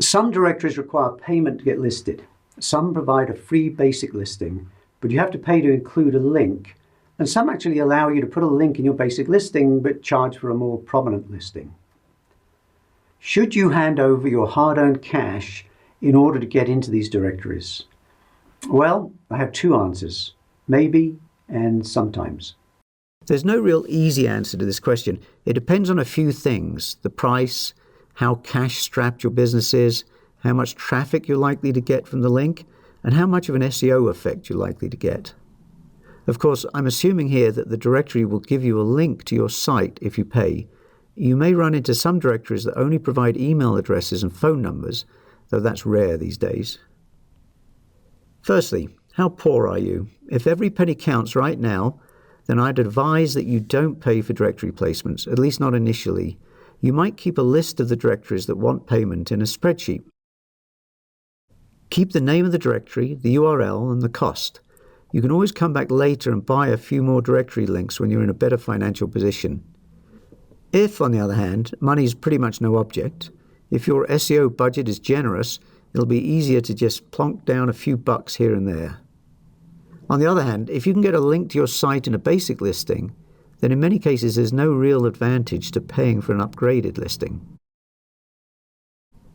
Some directories require payment to get listed. Some provide a free basic listing, but you have to pay to include a link. And some actually allow you to put a link in your basic listing, but charge for a more prominent listing. Should you hand over your hard-earned cash in order to get into these directories? Well, I have two answers: maybe and sometimes. There's no real easy answer to this question. It depends on a few things: the price, how cash-strapped your business is, how much traffic you're likely to get from the link, and how much of an SEO effect you're likely to get. Of course, I'm assuming here that the directory will give you a link to your site if you pay. You may run into some directories that only provide email addresses and phone numbers, though that's rare these days. Firstly, how poor are you? If every penny counts right now, then I'd advise that you don't pay for directory placements, at least not initially. You might keep a list of the directories that want payment in a spreadsheet. Keep the name of the directory, the URL, and the cost. You can always come back later and buy a few more directory links when you're in a better financial position. If, on the other hand, money is pretty much no object, if your SEO budget is generous, it'll be easier to just plonk down a few bucks here and there. On the other hand, if you can get a link to your site in a basic listing, then in many cases there's no real advantage to paying for an upgraded listing.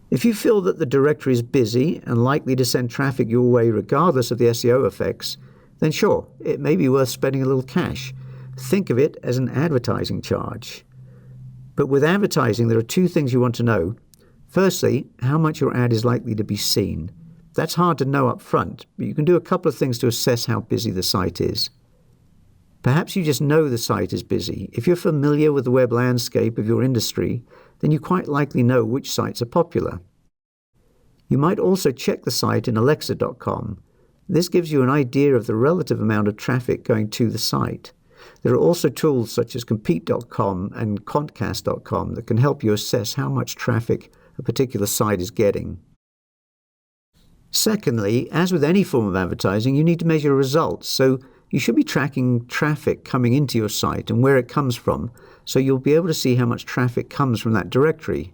If you feel that the directory is busy and likely to send traffic your way regardless of the SEO effects, then sure, it may be worth spending a little cash. Think of it as an advertising charge. But with advertising, there are two things you want to know. Firstly, how much your ad is likely to be seen. That's hard to know up front, but you can do a couple of things to assess how busy the site is. Perhaps you just know the site is busy. If you're familiar with the web landscape of your industry, then you quite likely know which sites are popular. You might also check the site in alexa.com. This gives you an idea of the relative amount of traffic going to the site. There are also tools such as compete.com and quantcast.com that can help you assess how much traffic a particular site is getting. Secondly, as with any form of advertising, you need to measure results, so you should be tracking traffic coming into your site and where it comes from, so you'll be able to see how much traffic comes from that directory.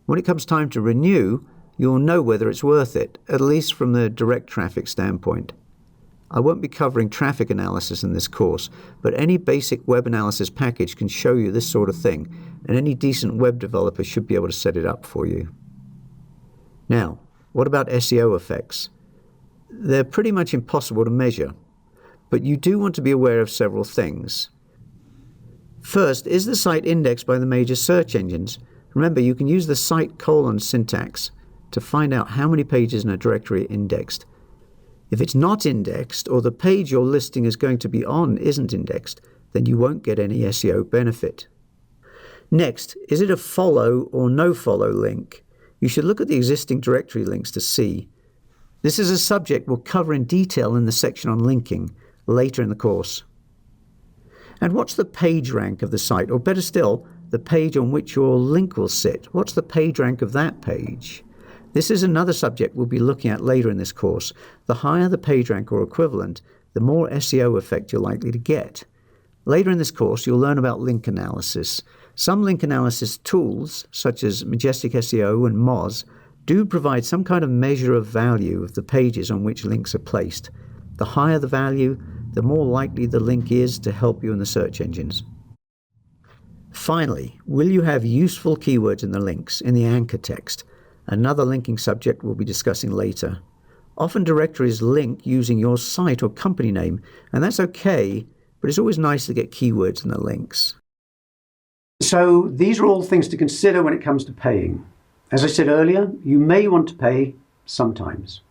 When it comes time to renew, you'll know whether it's worth it, at least from the direct traffic standpoint. I won't be covering traffic analysis in this course, but any basic web analysis package can show you this sort of thing, and any decent web developer should be able to set it up for you. Now, what about SEO effects? They're pretty much impossible to measure, but you do want to be aware of several things. First, is the site indexed by the major search engines? Remember, you can use the site : syntax to find out how many pages in a directory are indexed. If it's not indexed, or the page your listing is going to be on isn't indexed, then you won't get any SEO benefit. Next, is it a follow or no follow link? You should look at the existing directory links to see. This is a subject we'll cover in detail in the section on linking later in the course. And what's the page rank of the site, or better still, the page on which your link will sit? What's the page rank of that page? This is another subject we'll be looking at later in this course. The higher the page rank or equivalent, the more SEO effect you're likely to get. Later in this course, you'll learn about link analysis. Some link analysis tools, such as Majestic SEO and Moz, do provide some kind of measure of value of the pages on which links are placed. The higher the value, the more likely the link is to help you in the search engines. Finally, will you have useful keywords in the links, in the anchor text? Another linking subject we'll be discussing later. Often directories link using your site or company name, and that's okay, but it's always nice to get keywords in the links. So these are all things to consider when it comes to paying. As I said earlier, you may want to pay sometimes.